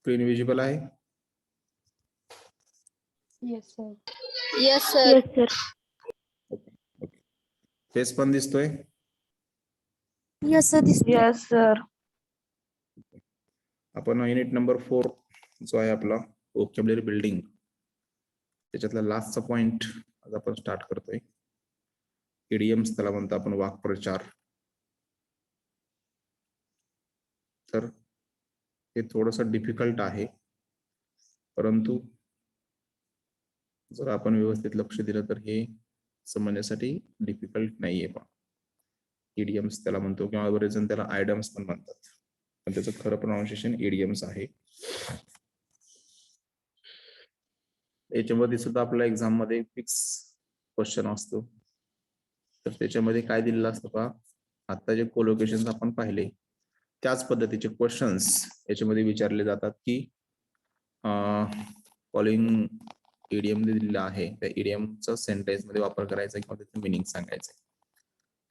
Screen visible आहे? Yes, sir. Yes, sir. Yes, sir. Okay. Face पण दिसतोय? Yes, sir. Yes, sir. आपण unit number 4 जो आहे आपला व्होकॅब्युलरी बिल्डिंग, त्याच्यातला लास्टचा पॉइंट आज आपण स्टार्ट करतोय. इडियम्स त्याला म्हणतो आपण, वाक्प्रचार. तर हे थोडंसं डिफिकल्ट आहे, परंतु जर आपण व्यवस्थित लक्ष दिलं तर हे समजण्यासाठी डिफिकल्ट नाहीये. पण इडियम्स त्याला म्हणतो, किंवा बरेच जण त्याला आयडम्स पण म्हणतात, पण त्याचं खरं प्रोनाउन्सिएशन इडियम्स आहे. याच्यामध्ये सुद्धा आपल्या एक्झाम मध्ये फिक्स क्वेश्चन असतो. तर त्याच्यामध्ये काय दिलेलं असतं पहा, आता जे कोलोकेशन आपण पाहिले त्याच पद्धतीचे क्वेश्चन्स याच्यामध्ये विचारले जातात की फॉलोइंग इडियम दिलेला आहे, त्या इडियमचा सेंटेन्स मध्ये वापर करायचा किंवा त्याचं मिनिंग सांगायचं.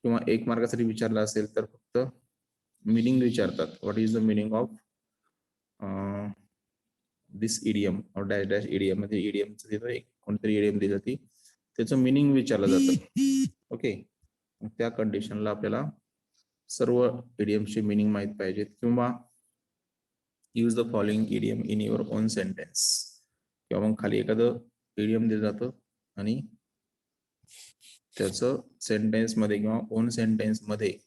किंवा 1 मार्कासाठी विचारला असेल तर फक्त मिनिंग विचारतात, what is the meaning of this idiom और डॅश डॅश इडियम, म्हणजे इडियमचं तिथं एक कोणतरी इडियम दिलं ती त्याचं मिनिंग विचारलं जातं. ओके, त्या कंडिशनला आपल्याला सर्व इडियमचे मिनिंग माहित पाहिजेत. किंवा use the following idiom in your on sentence, किंवा मग खाली एखादं इडियम दिलं जातं आणि त्याचं सेंटेन्स मध्ये किंवा ओन सेंटेन्स मध्ये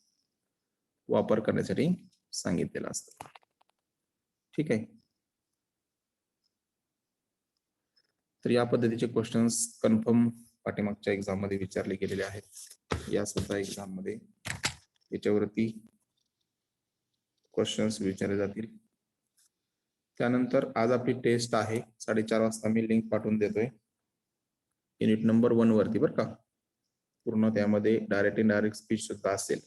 वापर करण्यासाठी सांगितलेलं असतं. ठीक आहे. तर या पद्धतीचे क्वेश्चन्स कन्फर्म पाठीमागच्या एक्झाम मध्ये विचारले गेलेले आहेत. या सुद्धा एक्झाम मध्ये याच्यावरती क्वेश्चन्स विचारले जातील. त्यानंतर आज आपली टेस्ट आहे 4:30 वाजता. मी लिंक पाठवून देतोय युनिट नंबर 1 वरती, बरं का. पूर्ण त्यामध्ये डायरेक्ट इनडायरेक्ट स्पीच सुद्धा असेल.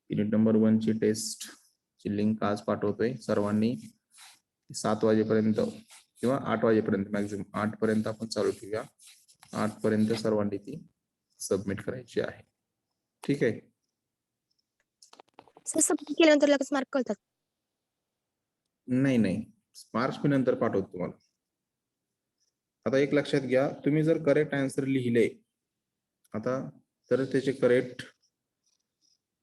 युनिट नंबर 1 ची टेस्ट ची लिंक आज पाठवतोय. सर्वांनी 7 वाजेपर्यंत किंवा 8 वाजेपर्यंत, मॅक्झिमम 8 पर्यंत आपण चालू ठेवूया. 8 पर्यंत सर्वांनी ती सबमिट करायची आहे. ठीक आहे. सर सबमिट केल्यानंतर लगेच मार्क कळतात? नाही, मार्क्स मी नंतर पाठवतो तुम्हाला. आता एक लक्षात घ्या, तुम्ही जर करेक्ट आन्सर लिहिले आता तर त्याचे करेक्ट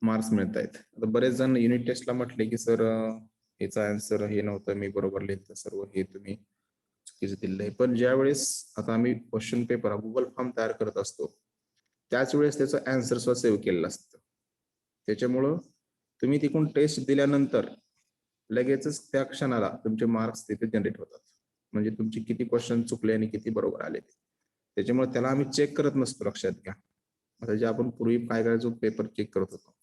मार्क्स मिळत आहेत. आता बरेच जण युनिट टेस्टला म्हटले की सर याचा आन्सर हे नव्हतं, मी बरोबर लिहिलं, सर्व हे तुम्ही चुकीचं दिलेलं आहे. पण ज्या वेळेस आता आम्ही क्वेश्चन पेपर गुगल फॉर्म तयार करत असतो त्याच वेळेस त्याचं आन्सर सुद्धा सेव्ह केलेलं असतं. त्याच्यामुळं तुम्ही तिकडून टेस्ट दिल्यानंतर लगेचच त्या क्षणाला तुमचे मार्क्स तिथे जनरेट होतात, म्हणजे तुमचे किती क्वेश्चन चुकले आणि किती बरोबर आले. त्याच्यामुळे त्याला आम्ही चेक करत नसतो, लक्षात घ्या. आता जे आपण पूर्वी काय करायचो, पेपर चेक करत होतो,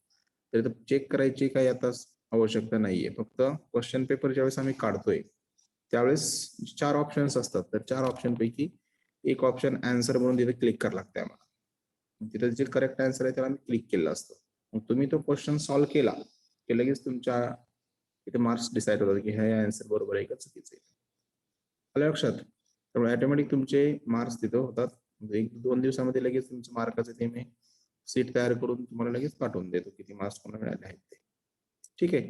तर चेक करायची काही आता आवश्यकता नाहीये. फक्त क्वेश्चन पेपर ज्यावेळेस आम्ही काढतोय त्यावेळेस 4 ऑप्शन्स असतात. तर 4 ऑप्शन पैकी एक ऑप्शन आन्सर म्हणून तिथे क्लिक करावं लागतं आम्हाला. तिथे जे करेक्ट आन्सर आहे त्याला आम्ही क्लिक केलं असतं. मग तुम्ही तो क्वेश्चन सॉल्व्ह केला की लगेच तुमच्या इथे मार्क्स डिसाईड होतात की हे आन्सर बरोबर आहे का चुकीचं आहे. आलं लक्षात? त्यामुळे ऑटोमॅटिक तुमचे मार्क्स तिथं होतात. 1-2 दिवसामध्ये लगेच तुमच्या मार्काचे ते मी सीट तयार करून तुम्हाला लगेच पाठवून देतो किती मार्क्स कोणाला मिळाले आहेत ते. ठीक आहे.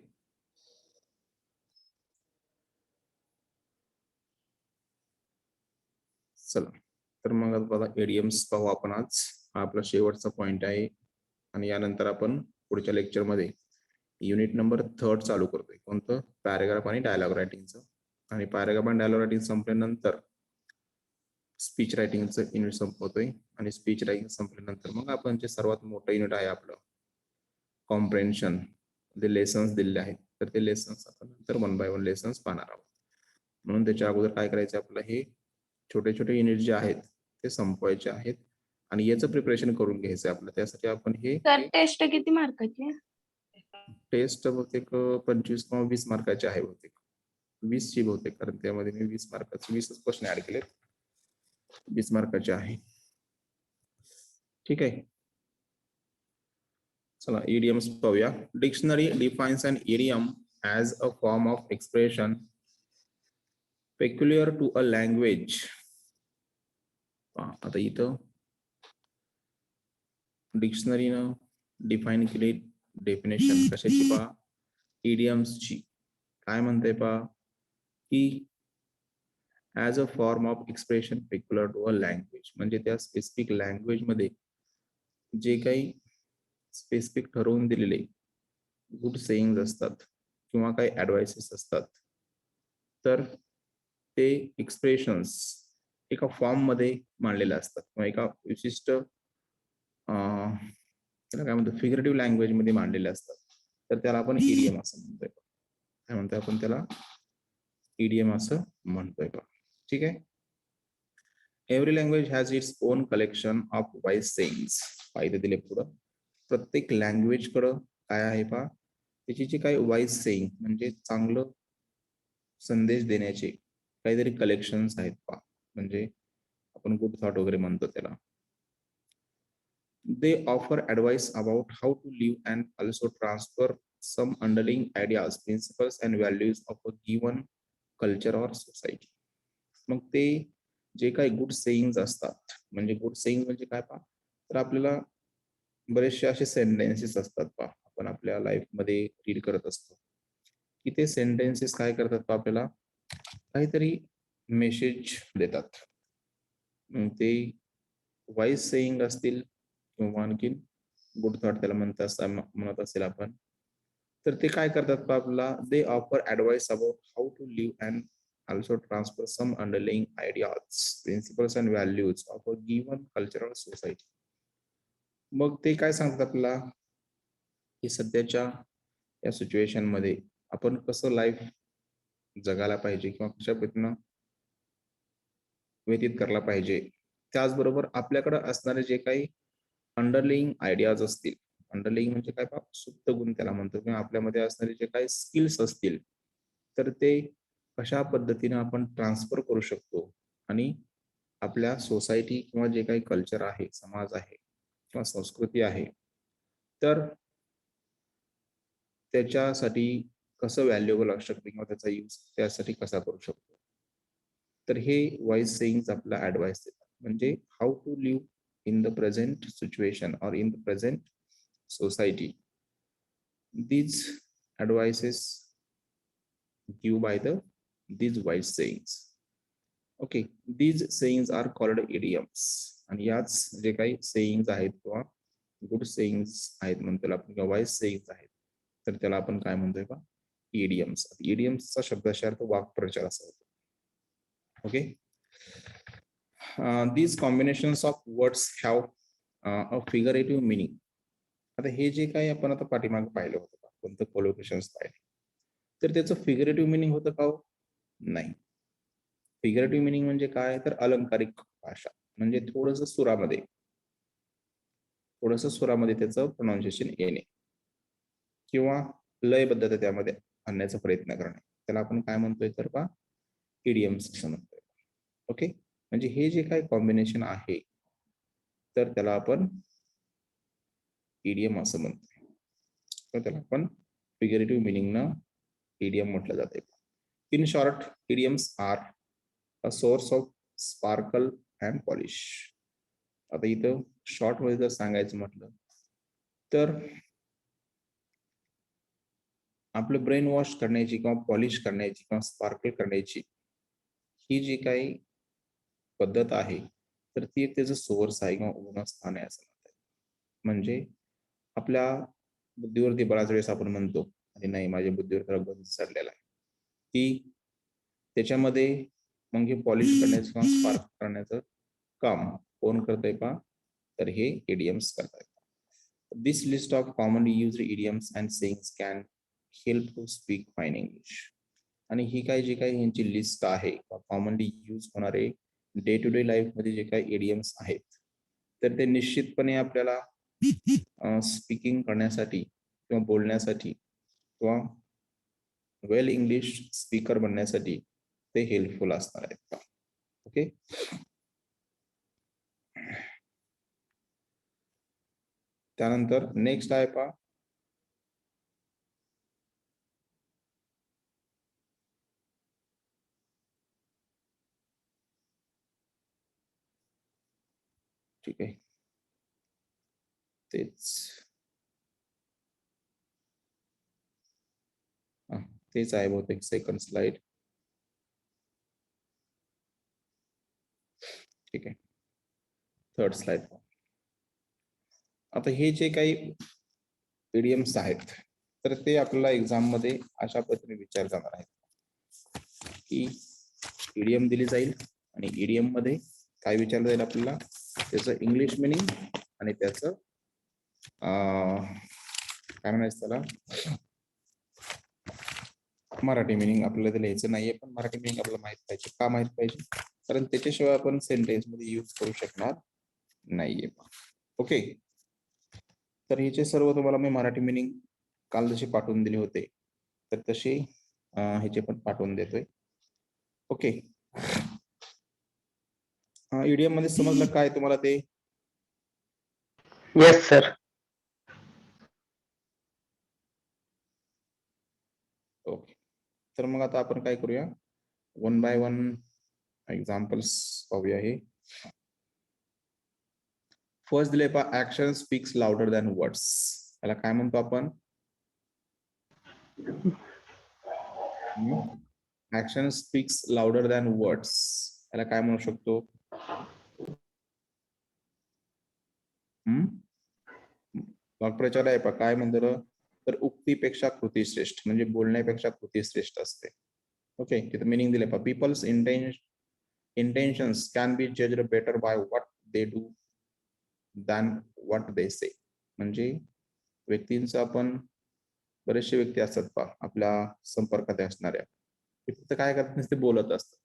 चला, तर मग आता बघा इडियम्स पाहू आपण आज. हा आपला शेवटचा पॉइंट आहे आणि यानंतर आपण पुढच्या लेक्चर मध्ये युनिट नंबर 3 चालू करतोय. कोणतं? पॅराग्राफ आणि डायलॉग रायटिंगचं. आणि पॅराग्राफ आणि डायलॉग रायटिंग संपल्यानंतर स्पीच रायटिंगचं युनिट संपवतोय. आणि स्पीच रायटिंग संपल्यानंतर मग आपण जे सर्वात मोठं युनिट आहे आपलं कॉम्प्रेन्शन, जे लेसन्स दिलेले आहेत, तर ते लेसन्स आपण नंतर 1 बाय 1 लेसन्स पाहणार आहोत. म्हणून त्याच्या अगोदर काय करायचं आपलं, हे छोटे छोटे युनिट जे आहेत ते संपवायचे आहेत आणि याचं प्रिपरेशन करून घ्यायचं आहे आपलं. त्यासाठी आपण हे टेस्ट किती मार्काची आहे? टेस्ट बहुतेक 25 किंवा 20 मार्काचे आहे, बहुतेक 20 ची बहुतेक, कारण त्यामध्ये मी 20 मार्काचे 20 क्वेश्चन ऍड केलेत. 20 मार्काचे आहे. ठीक आहे. चला idioms पाहूया. Dictionary defines an idiom as a form of expression peculiar to a language. आता इथं डिक्शनरीनं डिफाइन केली डेफिनेशन कशाची पहा, idioms ची. काय म्हणते पहा, की as a form of expression peculiar to a language, म्हणजे त्या स्पेसिफिक लँग्वेजमध्ये जे काही स्पेसिफिक ठरवून दिलेले गुड सेईंग असतात किंवा काही ॲडवाइसेस असतात, तर ते एक्सप्रेशन्स एका फॉर्ममध्ये मांडलेले असतात किंवा एका विशिष्ट त्याला काय म्हणतो फिगरेटिव्ह लँग्वेजमध्ये मांडलेले असतात, तर त्याला आपण इडियम असं म्हणतोय. काय म्हणतोय आपण त्याला? इडियम असं म्हणतोय का? ठीक आहे. Every language has its own collection of wise sayings. फायदे दिले पुढं. प्रत्येक लँग्वेजकडं काय आहे पा, त्याची जी काही वाईज सेईंग म्हणजे चांगलं संदेश देण्याचे काहीतरी कलेक्शन्स आहेत पा, म्हणजे आपण गुड थॉट वगैरे म्हणतो त्याला. They offer advice about how to live and also transfer some underlying ideas, principles and values of a given culture or society. मग ते जे काही गुड सेईंग्स असतात, म्हणजे गुड सेईंग म्हणजे काय पहा, तर आपल्याला बरेचसे असे सेंटेन्सेस असतात पहा, आपण आपल्या लाईफमध्ये रीड करत असतो की ते सेंटेन्सेस काय करतात पहा, आपल्याला काहीतरी मेसेज देतात. मग ते वाईज सेईंग असतील किंवा आणखीन गुड थॉट त्याला म्हणत असेल आपण, तर ते काय करतात पहा आपल्याला, they offer advice about how to live and also transfer some underlying ideas, principles and values of a given cultural society. मग ते काय सांगतात आपल्याला की सध्याच्या या सिच्युएशन मध्ये आपण कसं लाईफ जगायला पाहिजे किंवा कशा पद्धतीनं व्यतीत करायला पाहिजे. त्याचबरोबर आपल्याकडे असणारे जे काही अंडरलिंग आयडियाज असतील, अंडरलिंग म्हणजे काय पहा, सुप्त गुण त्याला म्हणतो, किंवा आपल्यामध्ये असणारे जे काही स्किल्स असतील, तर ते कशा पद्धतीने आपण ट्रान्सफर करू शकतो आणि आपल्या सोसायटी किंवा जे काही कल्चर आहे, समाज आहे किंवा संस्कृती आहे, तर त्याच्यासाठी कसं व्हॅल्युएबल असू शकते किंवा त्याचा यूज त्यासाठी कसा करू शकतो. तर हे वाईज सेईंग्स आपला ऍडवाइस देतात, म्हणजे how to live in the present situation or in the present society. These advices given by these wise sayings. Okay, these sayings are called idioms. आणि याच जे काही सेईंग्स आहेत किंवा गुड सेईंग्स आहेत म्हणतो आपण किंवा वाईज सेईंग्स आहेत, तर त्याला आपण काय म्हणतोय का, इडियम्स. इडियम्सचा शब्दाचा अर्थ वाक्प्रचार असा होतो. Okay. These combinations of words have a figurative meaning. आता हे जे काही आपण आता पाठीमागे पाहिलं होतं का, कोणतं कोलोकेशन्स पाहिले, तर त्याचं फिगरेटिव्ह मिनिंग होतं का? नाही. फिगरेटिव्ह मिनिंग म्हणजे काय, तर अलंकारिक भाषा, म्हणजे थोडस सुरामध्ये त्याचं प्रोनाउन्सिएशन येणे किंवा लयबद्धता त्यामध्ये आणण्याचा प्रयत्न करणे, त्याला आपण काय म्हणतोय तर पहा, इडियम्स असं म्हणतोय. ओके, म्हणजे हे जे काही कॉम्बिनेशन आहे, तर त्याला आपण इडियम असं म्हणतोय. तर त्याला आपण फिगरेटिव्ह मिनिंग न इडियम म्हटलं जाते. In short, idioms are a source of sparkle and polish. आता इथं शॉर्ट मध्ये जर सांगायचं म्हटलं तर आपलं ब्रेन वॉश करण्याची किंवा पॉलिश करण्याची किंवा स्पार्कल करण्याची ही जी काही पद्धत आहे, तर ती त्याचं सोर्स आहे किंवा उगमस्थान आहे असं म्हणतात. म्हणजे आपल्या बुद्धीवरती बऱ्याच वेळेस आपण म्हणतो, आणि नाही, माझ्या बुद्धीवर तर गंज चढलेला आहे, की त्याच्यामध्ये मग हे पॉलिश करण्याचं किंवा स्पार्क करण्याचं काम कोण करतंय पहा, तर हे इडियम्स करतायत. This list of commonly used idioms and sayings can help to speak fine English. आणि ही काय जी काही यांची लिस्ट आहे, कॉमनली यूज होणारे डे टू डे लाईफ मध्ये जे काही इडियम्स आहेत, तर ते निश्चितपणे आपल्याला स्पीकिंग करण्यासाठी किंवा बोलण्यासाठी किंवा वेल इंग्लिश स्पीकर बनण्यासाठी ते हेल्पफुल असणार आहेत. ओके. त्यानंतर नेक्स्ट आहे पहा, ठीक आहे, तेच आहे बहुतेक सेकंड स्लाइड. ठीक आहे, थर्ड स्लाइड. आता हे जे काही इडियम्स आहेत तर ते आपल्याला एक्झाम मध्ये अशा पद्धतीने विचार जाणार आहेत की इडियम दिली जाईल आणि इडियम मध्ये काय विचारलं जाईल आपल्याला, त्याचं इंग्लिश मिनिंग आणि त्याचं काय म्हणायचं त्याला मराठी मिनिंग आपल्याला ते लिहायचं नाहीये, पण मराठी मिनिंग आपल्याला माहित पाहिजे. का माहित पाहिजे? कारण त्याच्याशिवाय आपण सेंटेन्स मध्ये यूज करू शकणार नाहीये. ओके, तर ह्याचे सर्व तुम्हाला मी मराठी मिनिंग काल जसे पाठवून दिले होते तर तसे ह्याचे पण पाठवून देतोय. ओके, इडियम मध्ये समजलं काय तुम्हाला ते? Yes sir. ओके, तर मग आता आपण काय करूया, वन बाय वन एक्झाम्पल्स पाहूया. हे फर्स्ट दिले पहा, action speaks louder than words. याला काय म्हणतो आपण? Action speaks louder than words. याला काय म्हणू शकतो? वाक्प्रचार आहे पहा, काय म्हणतो तर उक्तीपेक्षा कृती श्रेष्ठ, म्हणजे बोलण्यापेक्षा कृती श्रेष्ठ असते. ओके, तिथे मिनिंग दिले पहा, people's intentions can be judged better by what they do than what they say. म्हणजे व्यक्तींचं आपण बरेचसे व्यक्ती असतात पहा आपल्या संपर्कात असणाऱ्या, ते फक्त काय करतात नुसते बोलत असतात,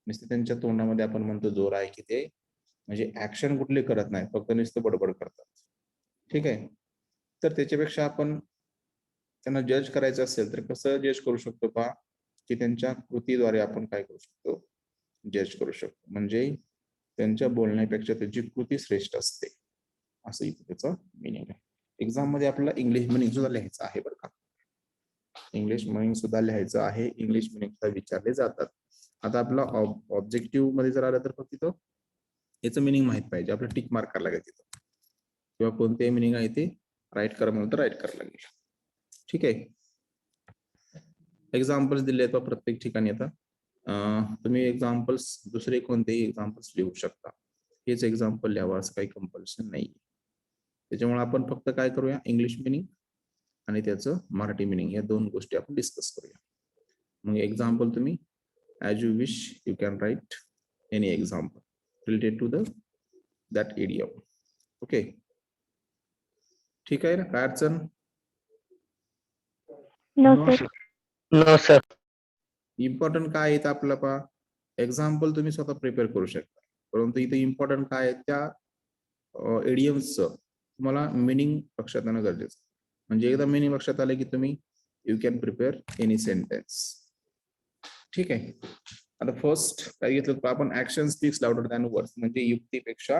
नुसते त्यांच्या तोंडामध्ये आपण म्हणतो जोर आहे की ते म्हणजे ऍक्शन कुठले करत नाही, फक्त नुसतं बडबड करतात. ठीक आहे, तर त्याच्यापेक्षा आपण त्यांना जज करायचं असेल तर कसं जज करू शकतो पहा, की त्यांच्या कृतीद्वारे आपण काय करू शकतो, जज करू शकतो. म्हणजे त्यांच्या बोलण्यापेक्षा त्यांची कृती श्रेष्ठ असते, असं इथे त्याचं मिनिंग आहे. एक्झाम मध्ये आपल्याला इंग्लिश मिनिंग सुद्धा लिहायचं आहे बरं का, इंग्लिश मिनिंग सुद्धा लिहायचं आहे, इंग्लिश मिनिंग सुद्धा विचारले जातात. आता आपला ऑब्जेक्टिव्ह मध्ये जर आलं तर फक्त तिथं याचं मिनिंग माहित पाहिजे, आपलं टिक मार्क करायला लागेल तिथं, किंवा कोणते मिनिंग आहे ते राईट करा म्हणून तर राईट करायला लागेल. ठीक आहे, एक्झाम्पल्स दिले आहेत प्रत्येक ठिकाणी. आता तुम्ही एक्झाम्पल्स दुसरे कोणतेही एक्झाम्पल्स लिहू शकता, हेच एक्झाम्पल लिहावं असं काही कंपल्शन नाही. त्याच्यामुळे आपण फक्त काय करूया, इंग्लिश मिनिंग आणि त्याचं मराठी मिनिंग या दोन गोष्टी आपण डिस्कस करूया. मग एक्झाम्पल तुम्ही as you wish you can write any example related to that idiom. Okay, ठीक आहे ना, काय अडचण? No sir. No sir. Important काय आहे आपल्याला पहा, एक्झाम्पल तुम्ही स्वतः प्रिपेअर करू शकता, परंतु इथे इम्पॉर्टंट काय आहे त्या इडियम्सचं तुम्हाला मिनिंग लक्षात येणं गरजेचं. म्हणजे एकदा मिनिंग लक्षात आलं की तुम्ही you can prepare any sentence. ठीक आहे, आता फर्स्ट काय घेतलं आपण, action speaks louder than words, म्हणजे युक्तीपेक्षा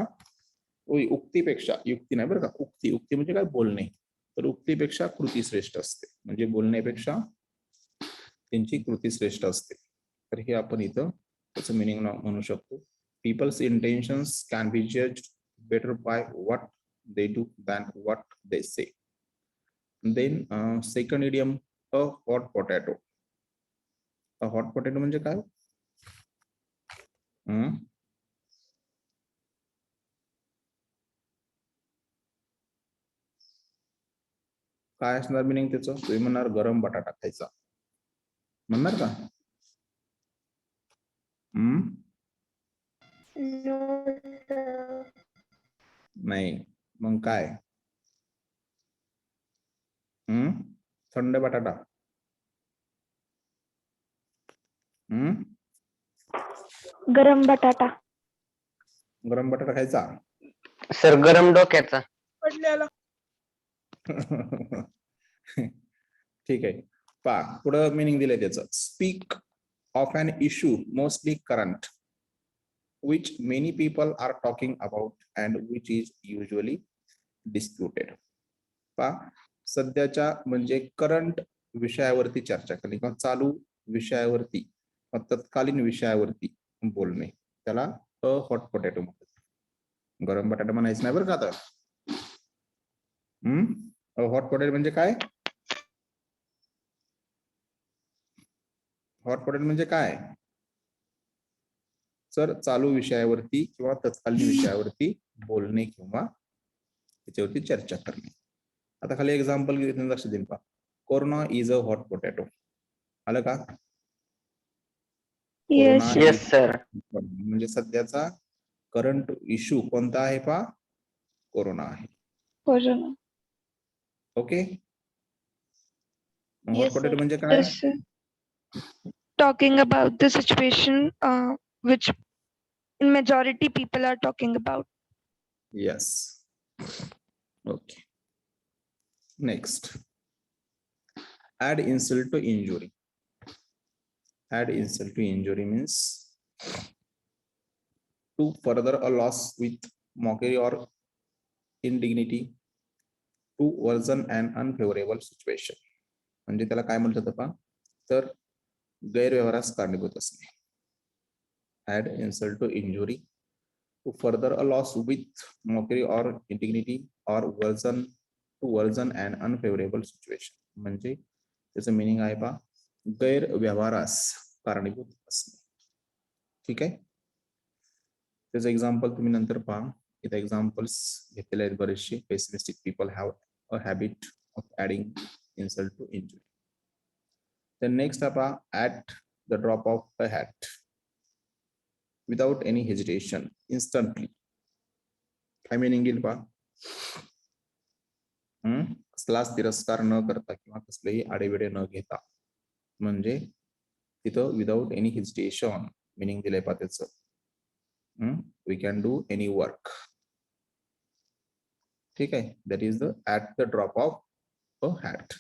युक्ती नाही बरं का, उक्ती म्हणजे काय, बोलणे. तर उक्तीपेक्षा कृती श्रेष्ठ असते, म्हणजे बोलण्यापेक्षा त्यांची कृती श्रेष्ठ असते. तर हे आपण इथं त्याचं मिनिंग म्हणू शकतो. People's intentions can be judged better by what they do than what they say. Then second idiom, a hot potato. A hot potato म्हणजे काय? काय असणार मिनिंग त्याचं? तुम्ही म्हणणार गरम बटाटा खायचा म्हणणार का? नाही, मग काय? थंड बटाटा. गरम बटाटा. गरम बटाटा खायचा. सर गरम डोक्याचा. ठीक आहे, पा पुढं मिनिंग दिलंय त्याचं, speak of an issue mostly current which many people are talking about and which is usually disputed. पा सध्याच्या म्हणजे करंट विषयावरती चर्चा करणे किंवा चालू विषयावरती तत्कालीन विषयावरती बोलणे, त्याला अ हॉट पोटॅटो म्हणतात. गरम बटाटा म्हणायचं नाही बरं का आता. हॉट पोटॅटो म्हणजे काय? हॉट पोटॅटो म्हणजे काय? सर चालू विषयावरती किंवा तत्कालीन विषयावरती बोलणे किंवा त्याच्यावरती चर्चा करणे. आता खाली एक्झाम्पल लक्ष देईल पहा. Corona is a hot potato. आलं का? Yes. Corona yes sir. म्हणजे सध्याचा करंट इश्यू कोणता आहे पहा? कोरोना आहे. Corona. Okay. Hot Yes, potato sir. म्हणजे काय? Yes, sir. Talking about the situation which in majority people are talking about. Yes. Okay. Next. Add insult to injury. Add insult to injury means to further a loss with mockery or indignity to worsen an unfavorable situation. म्हणजे त्याला काय म्हणतात पहा? तर गैरव्यवहारास कारणीभूत असणे. Add insult to injury to further a loss with mockery or indignity or worsen an unfavorable situation. म्हणजे त्याचं मिनिंग आहे पहा गैरव्यवहारास कारणीभूत असणे. ठीक आहे. त्याचं एक्झाम्पल तुम्ही नंतर पहा. इथे एक्झाम्पल्स घेतलेले आहेत बरेचसे. Pessimistic people have a habit of adding insult to injury. Then next पहा at the drop of a hat without any hesitation instantly. काय मिनिंग येईल पहा? कसलाच तिरस्कार न करता किंवा कसलेही आडेवेडे न घेता म्हणजे तिथं विदाउट एनी हेजिटेशन मिनिंग दिलंय पहा त्याचं. We can do any work. ठीक आहे. That is the at the drop of a hat.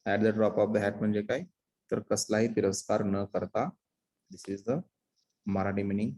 At the drop of the hat म्हणजे काय? तर कसलाही तिरस्कार न करता. This is the Marathi meaning.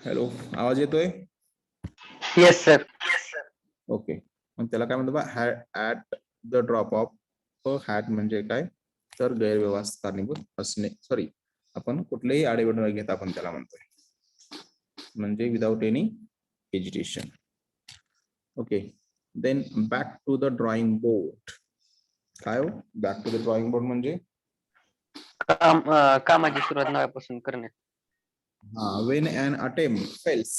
Hello, आवाज येतोय? Yes sir. ओके. मग त्याला काय म्हणतो? At the drop of a hat म्हणजे काय? तर गैरव्यवहारास कारणीभूत असणे. सॉरी, आपण कुठलेही आडेवेड न घेता आपण त्याला म्हणतोय. म्हणजे without any hesitation. Okay. Then back to the drawing board. काय हो? Back to the drawing board म्हणजे कामाची सुरुवात नव्यापासून करणे. when an attempt fails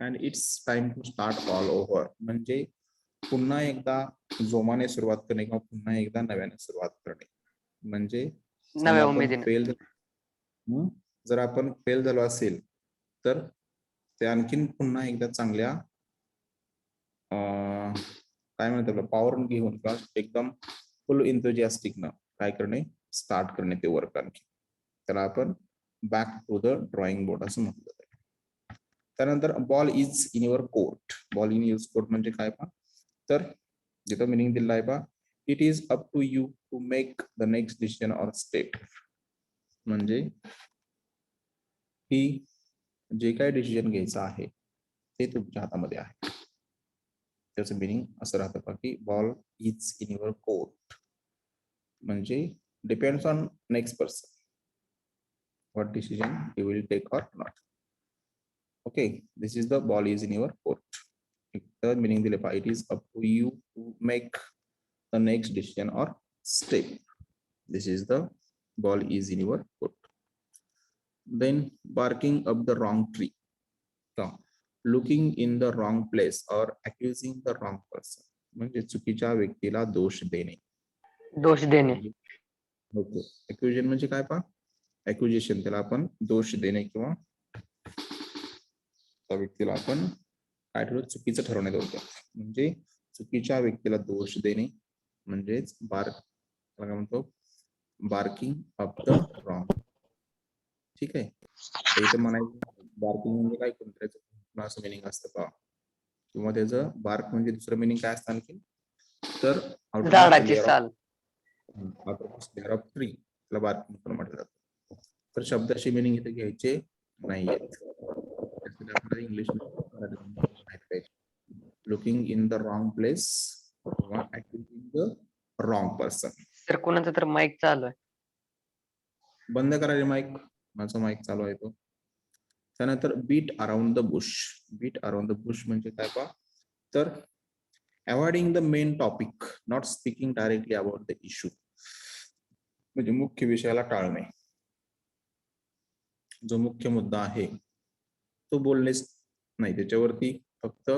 and it's time to start all over. म्हणजे पुन्हा एकदा जोमाने सुरुवात करणे किंवा पुन्हा एकदा नव्याने सुरुवात करणे. म्हणजे नव्या उमेदीने. जर आपण फेल झालो असेल तर ते आणखीन पुन्हा एकदा चांगल्या काय म्हणतात पॉवर घेऊन किंवा एकदम फुल एन्थुजियास्टिक न काय करणे? स्टार्ट करणे ते वर्क आणखी. त्याला आपण back to the drawing board असं म्हटलं जातं. त्यानंतर ball is in your court. Ball in your court म्हणजे काय पहा? तर जिथं मिनिंग दिलं आहे पहा, it is up to you to make the next decision or step. म्हणजे ही जे काही डिसिजन घ्यायचं आहे ते तुमच्या हातामध्ये आहे. त्याचं मिनिंग असं राहतं का की ball is in your court, म्हणजे depends on next person what decision you will take or not. Okay, this is the ball is in your court. The meaning दिले पहा, it is up to you to make the next decision or step. This is the ball is in your court. Then barking up the wrong tree. So, looking in the wrong place or accusing the wrong person. म्हणजे चुकीच्या व्यक्तीला दोष देणे. दोष देणे. Okay, एक्युजन म्हणजे काय पहा, एक्युजेशन त्याला आपण दोष देणे किंवा त्या व्यक्तीला आपण काय ठरवू, चुकीचं ठरवण्यात होतं. म्हणजे चुकीच्या व्यक्तीला दोष देणे म्हणजेच काय म्हणतो, बार्किंग अप द रॉंग. ठीक आहे, इथं म्हणायचं बार्किंग म्हणजे काय, कोणत्याचं असं मिनिंग असतं का, किंवा त्याचं बार्क म्हणजे दुसरं मिनिंग काय असतं आणखी, तर झाडाची साल. लेअर ऑफ ट्री त्याला बार्किंग पण म्हटलं जातं. तर शब्दाची मिनिंग इथे घ्यायचे नाहीये. English looking in the wrong place किंवा ऍक्टिंग द रॉंग पर्सन. तर कोणाचा तर माईक चालू आहे. बंद करायचे माईक, माझा माईक चालू आहे तो. त्यानंतर beat around the bush. Beat around the bush म्हणजे काय पहा, तर avoiding the main topic, not speaking directly about the issue, म्हणजे मुख्य विषयाला टाळणे. जो मुख्य मुद्दा आहे तो बोलणेच नाही, त्याच्यावरती फक्त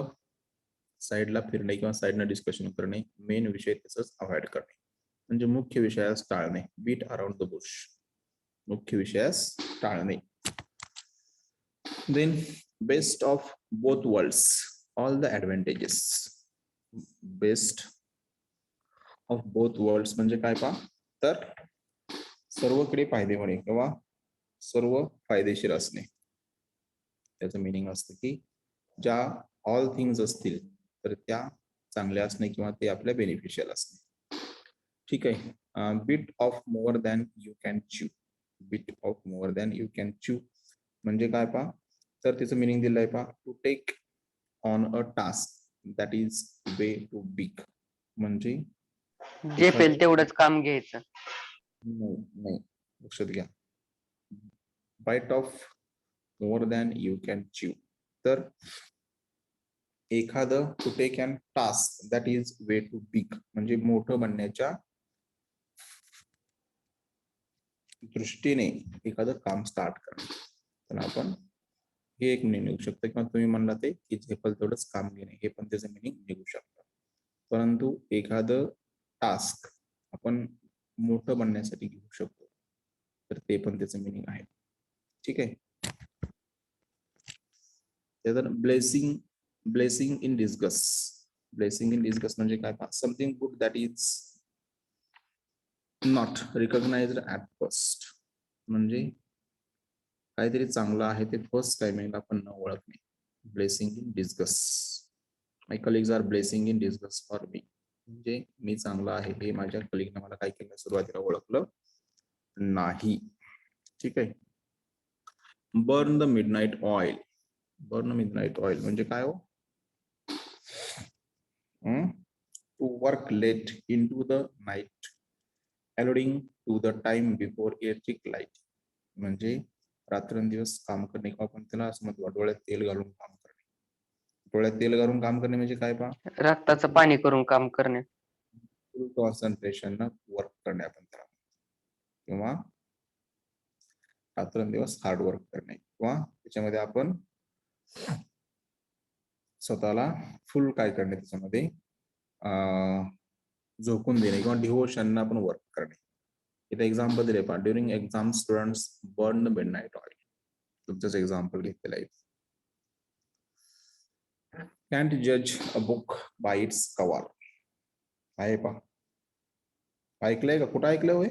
साईडला फिरणे किंवा साईडनं डिस्कशन करणे, मेन विषय तसंच अवॉइड करणे, म्हणजे मुख्य विषयास टाळणे. बीट अराउंड द बुश, मुख्य विषयास टाळणे. Then best of both worlds, all the advantages. Best of both worlds म्हणजे काय पहा, तर सर्वकडे फायदे होणे किंवा सर्व फायदेशीर असणे. त्याचं मिनिंग असतं की ज्या ऑल थिंग्स असतील तर त्या चांगल्या असणे किंवा ते आपल्या बेनिफिशियल असणे. ठीक आहे. Bite off more than you can chew. Bite off more than you can chew म्हणजे काय पहा, तर त्याचं मिनिंग दिलं आहे पहा, to take on a task that is way too big, म्हणजे जे पेल तेवढंच काम घ्यायचं. नाही, लक्षात घ्या, bite off more than you can chew, तर एखादं to take on task that is way too big म्हणजे मोठं बनण्याच्या दृष्टीने एखादं काम स्टार्ट करणं. तर आपण हे एक मिनिंग निघू शकतं, किंवा तुम्ही म्हणला ते की झेपल तेवढंच काम घेणे, हे पण त्याचं मिनिंग निघू शकतं. परंतु एखादं टास्क आपण मोठं बनण्यासाठी घेऊ शकतो, तर ते पण त्याचं मिनिंग आहे. ठीक आहे. त्यानंतर blessing in disguise. Blessing in disguise म्हणजे काय पहा, something good that is not recognized at first, म्हणजे काहीतरी चांगलं आहे ते फर्स्ट टाइमिंगला आपण न ओळखणे. Blessing in disguise. My colleagues are blessing in disguise for me, म्हणजे मी चांगला आहे हे माझ्या कलिगने मला काय केलं, सुरुवातीला ओळखलं नाही. ठीक आहे. Burn the midnight oil. Burn midnight oil म्हणजे काय हो, to work late into the night alluding to the time before electric light, म्हणजे रात्रंदिवस काम करणे किंवा आपण त्याला असं म्हणतो डोळ्यात तेल घालून काम करणे. डोळ्यात तेल घालून काम करणे म्हणजे काय पहा, रक्ताचं पाणी करून काम करणे. फुल कॉन्सन्ट्रेशन न वर्क करणे आपण त्याला, किंवा रात्रंदिवस हार्ड वर्क करणे, किंवा त्याच्यामध्ये आपण स्वतःला फुल काय करणे, त्याच्यामध्ये झोकून देणे किंवा डिव्होशन आपण वर्क करणे. इथे एक्झाम्पल दिले पहा, during exam students burn the midnight oil. तुमचंच एक्झाम्पल घेतलेलं आहे. कॅन्ट जज a book by it's cover. आहे पहा, ऐकलंय का, कुठं ऐकलं होय?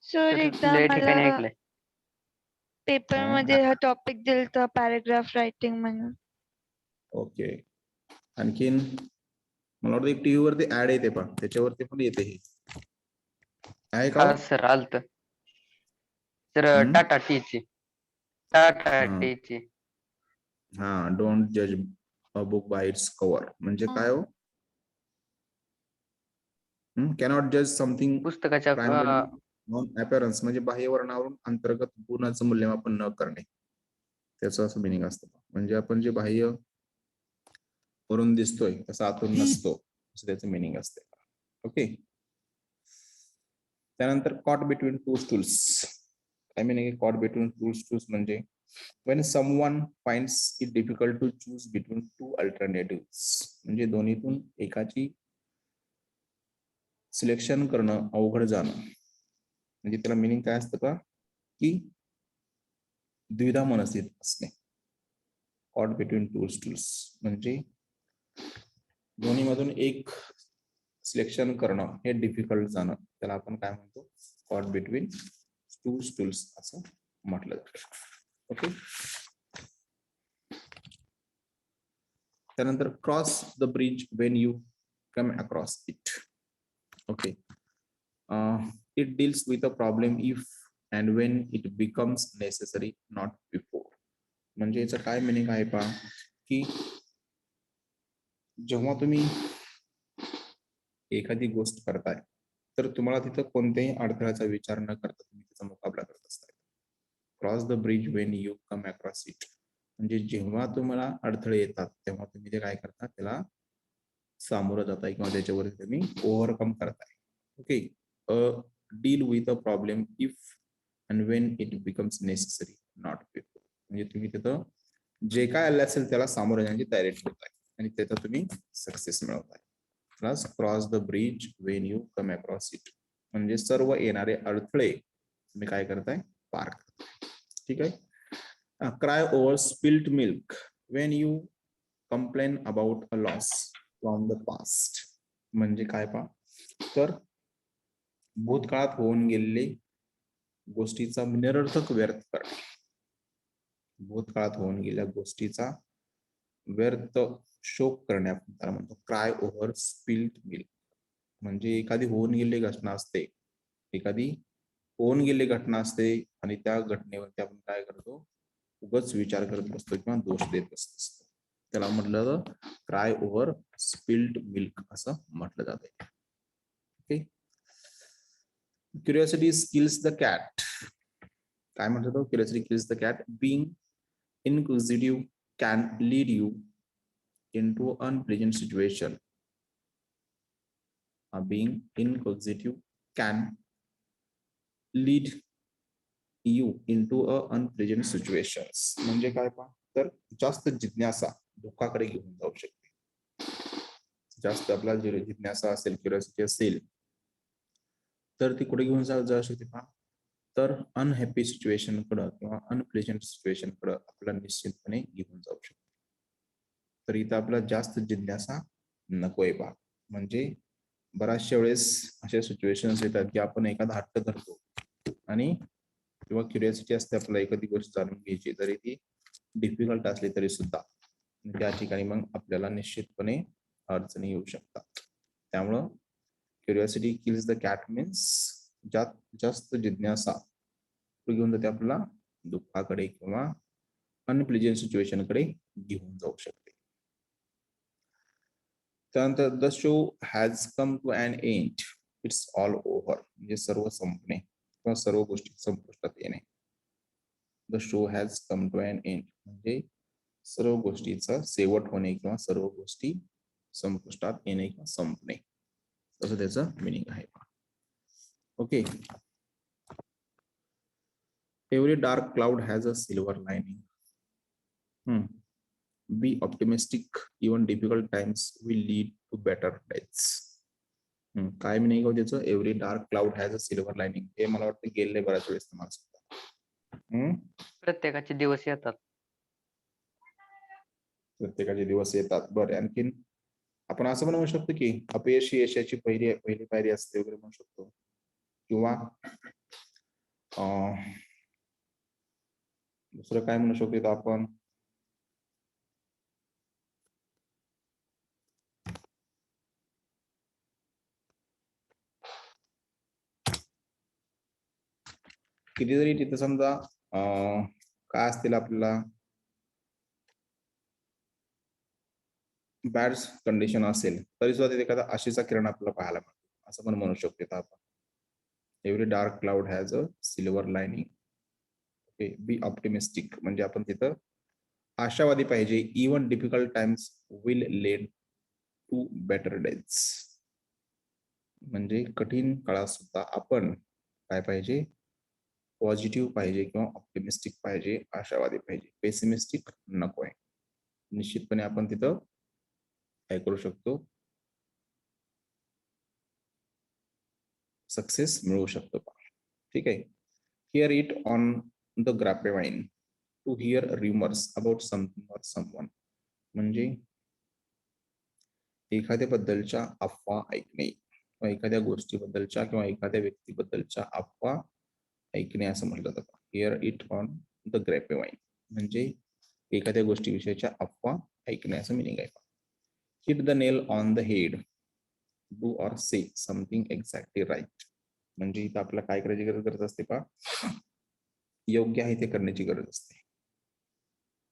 सर तर एकदा लय मला ठिकाणी ऐकलंय. पेपर मध्ये हा टॉपिक दिलता पॅराग्राफ रायटिंग म्हणून. ओके. आणखीन मला वाटतं एक टीव्ही वरती ऍड येते पण त्याच्यावरती पण येते हे, आहे का? हा सर आलत सर, टाटा टीची. टाटा हा. टीची. हा, डोंट जज a book by it's cover म्हणजे काय हो? कॅनॉट जज समथिंग पुस्तकाच्या प्रायमरी ऑन अपीअरन्स म्हणजे बाह्य वर्णावरून अंतर्गत गुणाचं मूल्यमापन न करणे, त्याचं असं मिनिंग असतं. म्हणजे आपण जे बाह्य वरून दिसतोय तसं आतून नसतो, असं त्याचं मिनिंग असते. ओके. त्यानंतर कॉट बिटवीन टू स्टूल्स. काय meaning caught between two stools म्हणजे when someone finds it difficult to choose between two alternatives म्हणजे दोन्हीतून एकाची सिलेक्शन करणं अवघड जाणं, म्हणजे त्याला मिनिंग काय असतं का, की द्विधा मनस्थित असणे. कॉट बिटवीन टू स्टूल्स म्हणजे दोन्ही मधून एक सिलेक्शन करणं हे डिफिकल्ट जाणं, त्याला आपण काय म्हणतो, कॉट बिटवीन टू स्टूल्स असं म्हटलं जातं. ओके. त्यानंतर cross the bridge when you come across it. Okay. It deals with a problem if and Wien it becomes necessary, not before. म्हणजे याचं काय मिनिंग आहे पहा, की जेव्हा तुम्ही एखादी गोष्ट करताय तर तुम्हाला तिथं कोणत्याही अडथळ्याचा विचार न करता तुम्ही त्याचा मुकाबला करत असताय. Cross the bridge when you come across it म्हणजे जेव्हा तुम्हाला अडथळे येतात तेव्हा तुम्ही ते काय करता, त्याला सामोरं जाताय किंवा त्याच्यावर तुम्ही ओव्हरकम करताय. Okay. Deal with a problem if and Wien it becomes necessary, not before. म्हणजे तुम्ही तिथं जे काय आलं असेल त्याला सामोरं जाण्याची तयारी ठेवताय आणि त्याचा तुम्ही सक्सेस मिळवताय. Plus cross the bridge when you come across it म्हणजे सर्व येणारे अडथळे तुम्ही काय करताय, पार करताय. ठीक आहे. Cry over spilled milk Wien you complain about a loss from the past म्हणजे काय पहा, तर भूतकाळात होऊन गेलेले गोष्टीचा निरर्थक व्यर्थ करणे. भूतकाळात होऊन गेलेल्या गोष्टीचा व्यर्थ शोक करणे आपण त्याला म्हणतो क्राय ओव्हर स्पिल्ड मिल्क. म्हणजे एखादी होऊन गेलेली घटना असते, एखादी होऊन गेलेली घटना असते आणि त्या घटनेवरती आपण काय करतो, उगाच विचार करत बसतो किंवा दोष देत असतो, त्याला म्हटलं क्राय ओव्हर स्पिल्ड मिल्क असं म्हटलं जातं. Okay. Curiosity kills the cat. काय म्हणतो तो, curiosity kills the cat. Being inquisitive can lead you into unpleasant situation. Being inquisitive can lead you into a unpleasant situations. म्हणजे काय पहा, तर जास्त जिज्ञासा दुःखाकडे घेऊन जाऊ शकते. जास्त आपला जिज्ञासा असेल, क्युरिओसिटी असेल तर ती कुठे घेऊन जाऊ शकते पहा, तर अनहॅपी सिच्युएशन कडे किंवा अनप्लेजंट सिच्युएशन कडे आपल्याला निश्चितपणे घेऊन जाऊ शकते. तर इथं आपल्याला जास्त जिज्ञासा नकोय पहा. म्हणजे बऱ्याचशा वेळेस अशा सिच्युएशन्स येतात की आपण एखादा हट्ट धरतो आणि किंवा क्युरिओसिटी असते आपल्याला एखादी गोष्ट जाणून घ्यायची, तरी ती डिफिकल्ट असली तरी सुद्धा त्या ठिकाणी मग आपल्याला निश्चितपणे अडचणी येऊ शकतात. त्यामुळं curiosity kills the cat means जास्त जिज्ञासा घेऊन जाते आपल्याला दुःखाकडे किंवा अनप्लेजंट सिच्युएशन कडे घेऊन जाऊ शकते. त्यानंतर the show has come to an end, it's all over म्हणजे सर्व संपणे किंवा सर्व गोष्टी संपुष्टात येणे. The show has come to an end म्हणजे सर्व गोष्टीचा शेवट होणे किंवा सर्व गोष्टी संपुष्टात येणे किंवा संपणे, असं त्याचं मिनिंग आहे. Okay. Every dark cloud has a silver lining. Be optimistic, even difficult times will lead to better days. काय मिनिंग होतं त्याचं, every dark cloud has a silver lining. हे मला वाटतं गेले बऱ्याच वेळेस तुम्हाला सुद्धा. प्रत्येकाचे दिवस येतात. प्रत्येकाचे दिवस येतात. बरं, आणखीन आपण असं म्हणू शकतो की अपयश ही यशाची पहिली पायरी असते वगैरे म्हणू शकतो. किंवा दुसरं काय म्हणू शकतो आपण, कितीतरी तिथं समजा काय असतील आपल्याला बॅड कंडिशन असेल तरी सुद्धा तिथे एखादा आशेचा किरण आपल्याला पाहायला मिळतो असं पण म्हणू शकतो इथं आपण. Every dark cloud has a silver lining. Okay, be optimistic म्हणजे आपण तिथं आशावादी पाहिजे. Even difficult times will lead to better days. म्हणजे कठीण काळात सुद्धा आपण काय पाहिजे, पॉझिटिव्ह पाहिजे किंवा ऑप्टिमिस्टिक पाहिजे, आशावादी पाहिजे, पेसिमिस्टिक नको आहे. निश्चितपणे आपण तिथं काय करू शकतो, सक्सेस मिळवू शकतो. ठीक आहे. Hear it on the grapevine to hear rumours about something or someone. म्हणजे एखाद्याबद्दलच्या अफवा ऐकणे किंवा एखाद्या गोष्टीबद्दलच्या किंवा एखाद्या व्यक्तीबद्दलच्या अफवा ऐकणे असं म्हटलं जातं. Hear it on the grapevine म्हणजे एखाद्या गोष्टीविषयीच्या अफवा ऐकणे असं मिनिंग आहे. Hit the nail on the head, do or say something exactly right. म्हणजे इथं आपल्याला काय करायची गरज असते पा, योग्य आहे ते करण्याची गरज असते.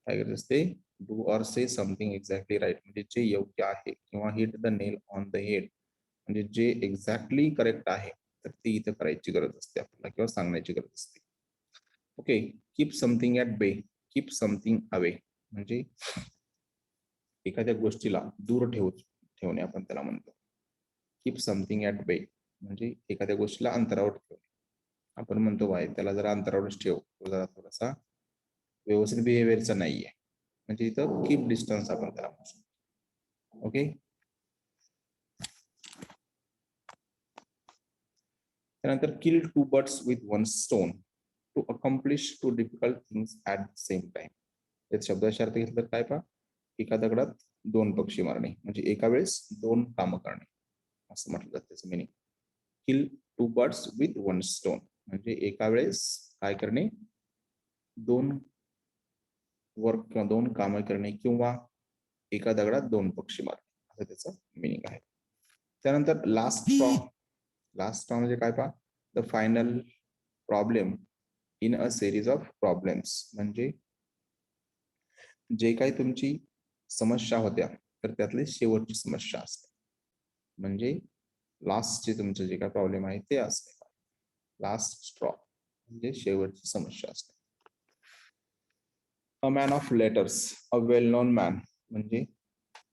काय गरज असते, do or say something exactly right म्हणजे जे योग्य आहे, किंवा hit the nail on the head म्हणजे जे एक्झॅक्टली करेक्ट आहे तर ते इथं करायची गरज असते आपल्याला किंवा सांगण्याची गरज असते. ओके, कीप समथिंग ॲट बे, कीप समथिंग अवे म्हणजे एखाद्या गोष्टीला दूर ठेवणे आपण त्याला म्हणतो. कीप समथिंग ॲट बे म्हणजे एखाद्या गोष्टीला अंतरावर ठेवणे. आपण म्हणतो बाय त्याला जरा अंतरावरच ठेव, तो जरा थोडासा व्यवस्थित बिहेवियरचा नाहीये, म्हणजे इथं कीप डिस्टन्स आपण त्याला म्हणतो. ओके, त्यानंतर kill two birds with one stone to accomplish two difficult things at the same time. यात शब्दाचा अर्थ घेतला तर काय पा, एका दगडात दोन पक्षी मारणे म्हणजे एका वेळेस दोन कामं करणे असं म्हटलं जातं. त्याचं meaning kill two birds with one stone म्हणजे एका वेळेस काय करणे, दोन वर्क किंवा दोन कामं करणे किंवा एका दगडात दोन पक्षी मारणे असं त्याचं मिनिंग आहे. त्यानंतर लास्ट स्ट्रॉ. लास्ट स्ट्रॉ म्हणजे काय पहा, the final problem in a series of problems म्हणजे जे काही तुमची समस्या होत्या तर त्यातली शेवटची समस्या असते. म्हणजे लास्टचे तुमचं जे काय प्रॉब्लेम आहे ते असते. लास्ट स्ट्रॉ म्हणजे शेवटची समस्या असते. A man of letters, a well non man म्हणजे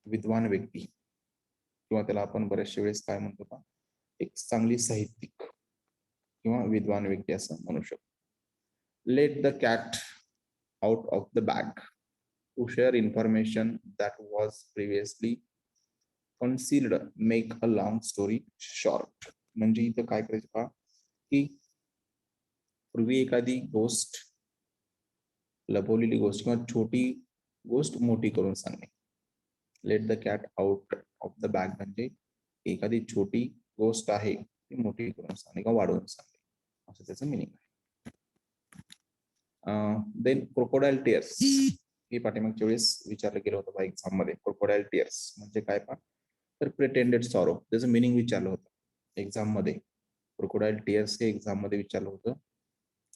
विद्वान व्यक्ती किंवा त्याला आपण बऱ्याचशा वेळेस काय म्हणतो का, एक चांगली साहित्यिक किंवा विद्वान व्यक्ती असं म्हणू शकतो. Let the cat out of the bag to share information that was previously concealed, make a long story short म्हणजे इथं काय करायचं का, की पूर्वी एखादी गोष्ट, लपवलेली गोष्ट किंवा छोटी गोष्ट मोठी करून सांगणे. Late the cat out of the bag म्हणजे एखादी छोटी गोष्ट आहे ती मोठी करून सांगणे किंवा वाढवून सांगणे असं त्याचं मिनिंग आहे. देन क्रोकोडाईल टिअर्स हे पाठीमागच्या वेळेस विचारलं गेलं होतं बा एक्झाम मध्ये. क्रोकोडाईल टिअर्स म्हणजे काय पा, तर प्रिटेंडेड सॉरो त्याचं मिनिंग विचारलं होतं एक्झाम मध्ये. क्रोकोडाईल टिअर्स हे एक्झाम मध्ये विचारलं होतं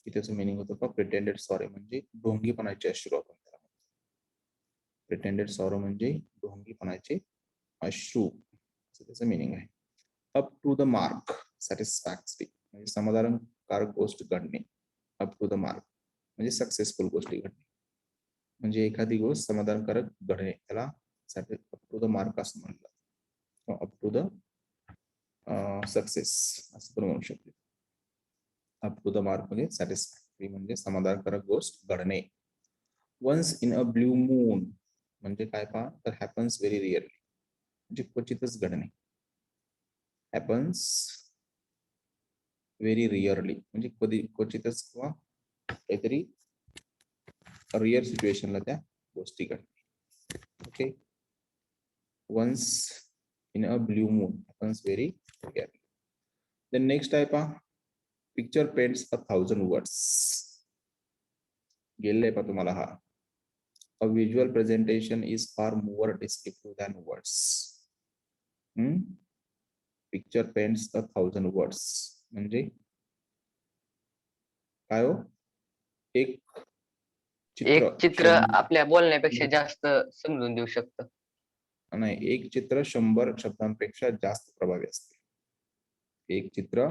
की त्याचं मिनिंग होतं का, प्रिटेंडेड सॉरो म्हणजे ढोंगीपणाचे अश्रू आपण त्याला म्हणतो. प्रिटेंडेड सॉरो म्हणजे ढोंगीपणाचे अश्रू असं त्याचं मिनिंग आहे. Up to the mark, satisfactory म्हणजे समाधानकारक गोष्ट घडणे. अप टू द मार्क म्हणजे सक्सेसफुल गोष्टी घडणे म्हणजे एखादी गोष्ट समाधानकारक घडणे त्याला अप टू द मार्क असं म्हणतात. अप टू द सक्सेस असं पण म्हणू शकतो. अप टू द मार्क म्हणजे सॅटिस्फॅक्टरी म्हणजे समाधानकारक गोष्ट घडणे. Once in a blue moon म्हणजे काय पहा, तर हॅपन्स व्हेरी रिअरली म्हणजे क्वचितच घडणे. हॅपन्स व्हेरी रिअरली म्हणजे कधी क्वचितच किंवा काहीतरी रिअर सिच्युएशनला त्या गोष्टी घडणे. Okay, once in a blue moon happens very rarely. Then next आहे पहा, पिक्चर पेंट्स 1000 वर्ड्स. गेलेलं आहे पहा तुम्हाला हा. अ visual presentation is far more descriptive than words. Picture paints 1000 words म्हणजे काय हो, एक एक चित्र शंभर- आपल्या बोलण्यापेक्षा जास्त समजून देऊ शकतं. नाही, एक चित्र 100 शब्दांपेक्षा जास्त प्रभावी असते. एक चित्र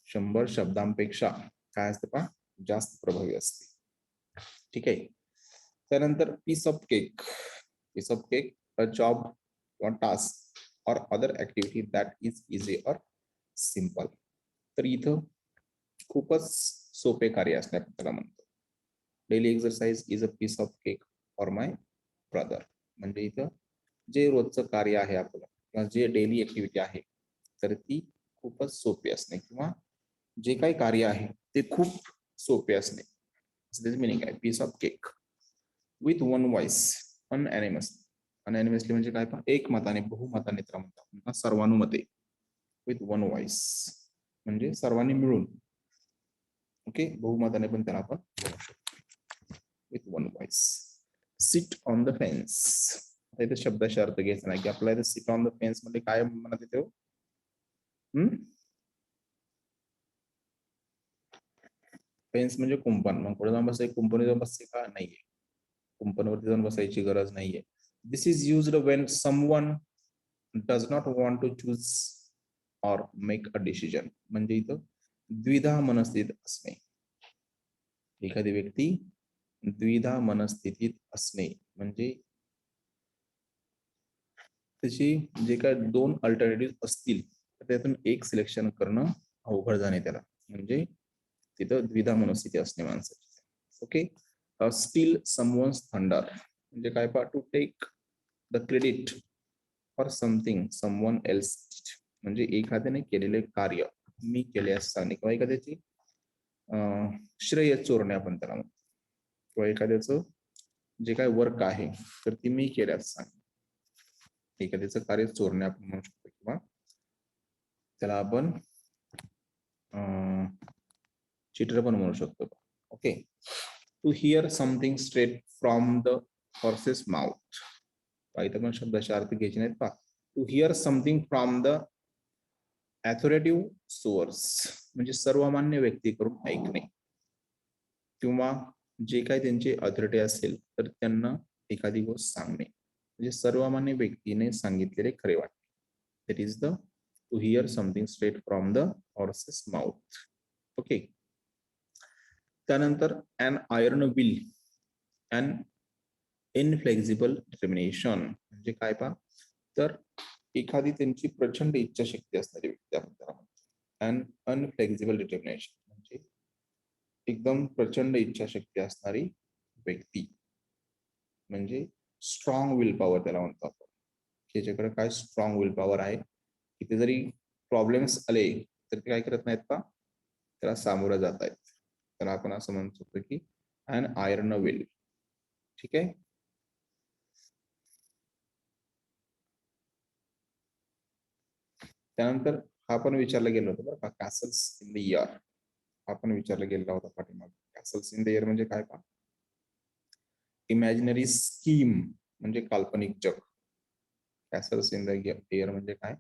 100 शब्दांपेक्षा काय असते पहा, जास्त प्रभावी असते. ठीक आहे. त्यानंतर piece of cake. Piece of cake, a job or task or other activity that is easy or simple. तर इथं खूपच सोपे कार्य असणे आपण त्याला म्हणतो. Daily exercise is a piece of cake for my brother. म्हणजे इथं जे रोजचं कार्य आहे आपलं किंवा जे डेली ऍक्टिव्हिटी आहे तर ती खूपच सोपी असणे किंवा जे काही कार्य आहे ते खूप सोपे असणे, त्याचं मिनिंग आहे piece of cake. With one voice, unanimously. Unanimously म्हणजे काय पहा, एक मताने, बहुमताने त्याला म्हणतात, सर्वानुमते. विथ वन व्हॉइस म्हणजे सर्वांनी मिळून. ओके, बहुमताने पण त्याला आपण बोलू शकतो. With one voice. Sit on the fence. इथे शब्दाचा अर्थ घ्यायचा नाही की आपल्याला इथे सिट ऑन द फेन्स मध्ये काय म्हणत येते. फेन्स म्हणजे कुंपण. मग पुढे जाऊन बसायचं, कुंपणी जाऊन बसते का? नाहीये, कुंपणवरती जाऊन बसायची गरज नाहीये. This is used when someone does not want to choose or make a decision. म्हणजे इथं द्विधा मनस्थितीत असणे. एखादी व्यक्ती द्विधा मनस्थितीत असणे म्हणजे त्याची जे काय दोन अल्टरनेटिव्ह असतील तर त्यातून एक सिलेक्शन करणं अवघड जाणे त्याला, म्हणजे तिथं द्विधा मनस्थिती असणे माणसाची. ओके. स्टील समवन्स थंडर म्हणजे काय पहा, to take the credit for something someone else. म्हणजे एखाद्याने केलेले कार्य मी केले असं सांगणे किंवा एखाद्याची श्रेय चोरणे आपण त्याला म्हणतो, किंवा एखाद्याचं जे काय वर्क आहे तर ती मी केले असं सांगणे. एखाद्याचं कार्य चोरणे आपण म्हणू शकतो किंवा त्याला आपण चिटर पण म्हणू शकतो. Okay. To hear something straight from the horse's mouth. इथं पण शब्दाचे अर्थ घ्यायचे नाहीत पहा. To hear something from the authoritative source म्हणजे सर्वमान्य व्यक्तीकडून ऐकणे किंवा जे काही त्यांची ऑथॉरिटी असेल तर त्यांना एखादी गोष्ट सांगणे, म्हणजे सर्वमान्य व्यक्तीने सांगितलेले खरे वाटणे. That is the two hear something straight from the horse's mouth. Okay. त्यानंतर अन आयर्न विल अँड इनफ्लेक्झिबल डिटर्मिनेशन म्हणजे काय पहा, तर एखादी त्यांची प्रचंड इच्छाशक्ती असणारी व्यक्ती आपण त्याला म्हणतो. अन अनफ्लेक्झिबल डिटर्मिनेशन म्हणजे एकदम प्रचंड इच्छाशक्ती असणारी व्यक्ती म्हणजे स्ट्रॉंग विल पॉवर त्याला म्हणतो आपण. त्याच्याकडे काय स्ट्रॉंग विल पॉवर आहे, किती जरी प्रॉब्लेम्स आले तर ते काय करत नाहीत का, त्याला सामोरं जात आहेत. तर आपण असं म्हणू शकतो की अन आयर्न विल. ठीक आहे. त्यानंतर हा पण विचारला गेला होता बरं का, कॅसल्स इन द इयर. हा पण विचारला गेला होता पाठीमागे. कॅसल्स इन द इयर म्हणजे काय पहा, इमॅजिनरी स्कीम म्हणजे काल्पनिक जग. कॅसल्स इन द इयर म्हणजे काय,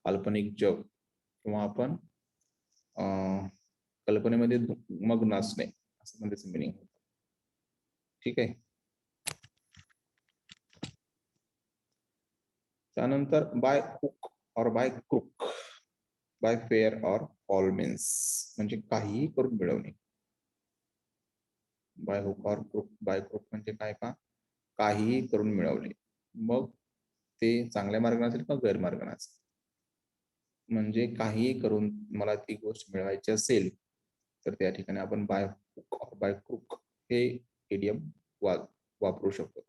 काल्पनिक जग किंवा आपण कल्पनेमध्ये मग्न असणे असं पण त्याचं मिनिंग होतं. ठीक आहे. त्यानंतर बाय हुक और बाय क्रुक, बाय फेअर और फॉल मीन्स म्हणजे काहीही करून मिळवणे. बाय हुक और क्रुक, बाय क्रुक म्हणजे काय पहा, काहीही करून मिळवणे, मग ते चांगल्या मार्गाने असेल किंवा गैरमार्गाने असेल. म्हणजे काहीही करून मला ती गोष्ट मिळवायची असेल तर त्या ठिकाणी आपण बाय हुक और बाय क्रुक हे इडियम वापरू शकतो.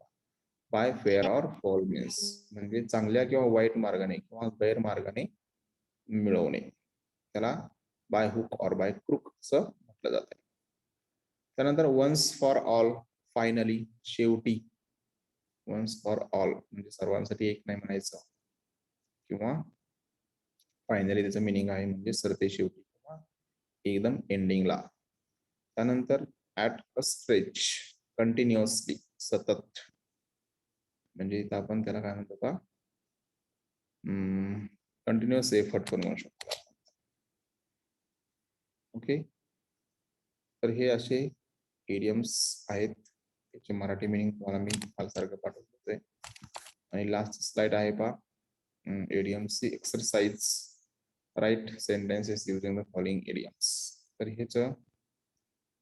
बाय फेअर और फॉल मीन्स म्हणजे चांगल्या किंवा वाईट मार्गाने किंवा गैरमार्गाने मिळवणे, त्याला बाय हुक और बाय क्रुक असं म्हटलं जात आहे. त्यानंतर वन्स फॉर ऑल, फायनली, शेवटी. वन्स फॉर ऑल म्हणजे सर्वांसाठी एक नाही म्हणायचं, किंवा फायनली त्याचं मिनिंग आहे म्हणजे सरते शेवटी किंवा एकदम एंडिंगला. त्यानंतर ऍट अ स्ट्रेच, कंटिन्युअसली, सतत. म्हणजे इथं आपण त्याला काय म्हणतो का, कंटिन्युअस एफर्ट पण म्हणू शकतो. ओके. तर हे असे इडियम्स आहेत, त्याचे मराठी मिनिंग तुम्हाला मी कालसारखं पाठवतोय. आणि लास्ट स्लाइड आहे पहा एडियमची exercise. Write sentences using the following idioms. तर ह्याचं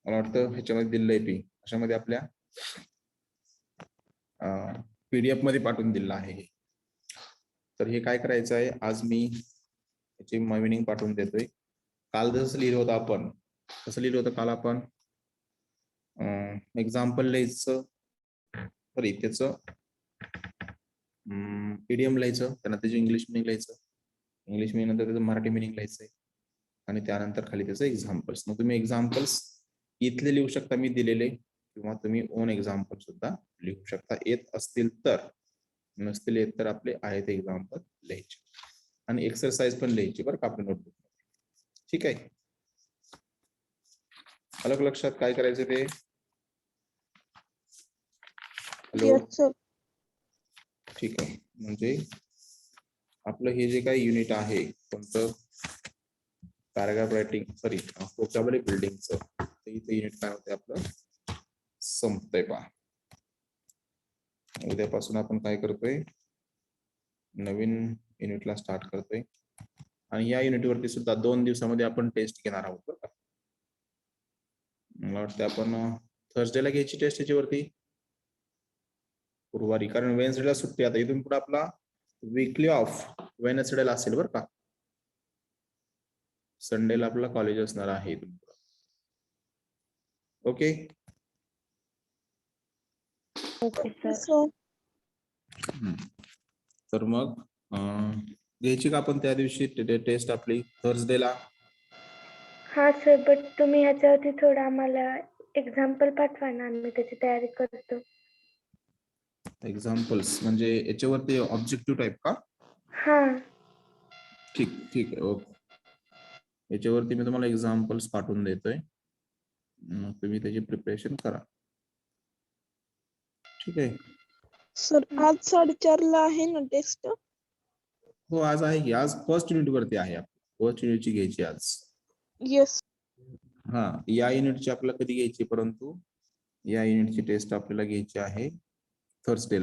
मला वाटतं ह्याच्यामध्ये दिलंय आहे अशामध्ये आपल्या PDF मध्ये पाठवून दिलं आहे हे. तर हे काय करायचं आहे, आज मी याची मिनिंग पाठवून देतोय. काल जसं लिहिलं होतं आपण, कसं लिहिलं होतं काल आपण, एक्झाम्पल लिहायचं, सॉरी त्याचं इडियम लिहायचं, त्यानंतर त्याची इंग्लिश मिनिंग लिहायचं, इंग्लिश मिनिंग नंतर त्याचं मराठी मिनिंग लिहायचंय आणि त्यानंतर खाली त्याचं एक्झाम्पल्स. मग तुम्ही एक्झाम्पल्स इथले लिहू शकता मी दिलेले, किंवा तुम्ही ओन एक्झाम्पल सुद्धा लिहू शकता येत असतील तर. नसतील येत तर आपले आहेत एक्झाम्पल लिहायचे आणि एक्सरसाइज पण लिहायची बरं का आपल्या नोटबुक. ठीक आहे, अलग लक्षात काय करायचं ते. हॅलो, ठीक आहे. म्हणजे आपलं हे जे काही युनिट आहे कोणतं, पॅराग्राफ रायटिंग, सॉरी व्होकॅब्युलरी बिल्डिंगचं, तर इथे युनिट काय होते आपलं संपतंय पहा. उद्यापासून आपण काय करतोय, नवीन युनिटला स्टार्ट करतोय आणि या युनिटवरती सुद्धा 2 दिवसामध्ये आपण टेस्ट घेणार आहोत बरं का. मला वाटतं आपण थर्सडेला घ्यायची टेस्ट याच्यावरती, गुरुवारी, कारण वेन्सडेला सुट्टी. आता इथून पुढे आपला वीकली ऑफ वेन्सडेला असेल बरं का. संडेला आपला कॉलेज असणार आहे इथून पुढे. Okay, okay sir. तर मग घ्यायची का आपण त्या दिवशी टेस्ट आपली थर्सडेला. हा सर, बट तुम्ही ह्याच्यावरती थोडं आम्हाला एक्झाम्पल पाठवा ना, आम्ही त्याची तयारी करतो. एक्झाम्पल्स म्हणजे याच्यावरती ऑब्जेक्टिव्ह टाइप का? हा, ठीक आहे, ओके. याच्यावरती मी तुम्हाला एक्झाम्पल्स पाठवून देतोय, मग तुम्ही त्याची प्रिपरेशन करा. ठीक आहे सर, आज 4:30ला आहे ना टेस्ट? हो, आज आहे की. आज फर्स्ट युनिट वरती आहे. फर्स्ट युनिटची घ्यायची आज. येस. हा, या युनिटची आपल्याला कधी घ्यायची, परंतु या युनिटची टेस्ट आपल्याला घ्यायची आहे थर्सडेला.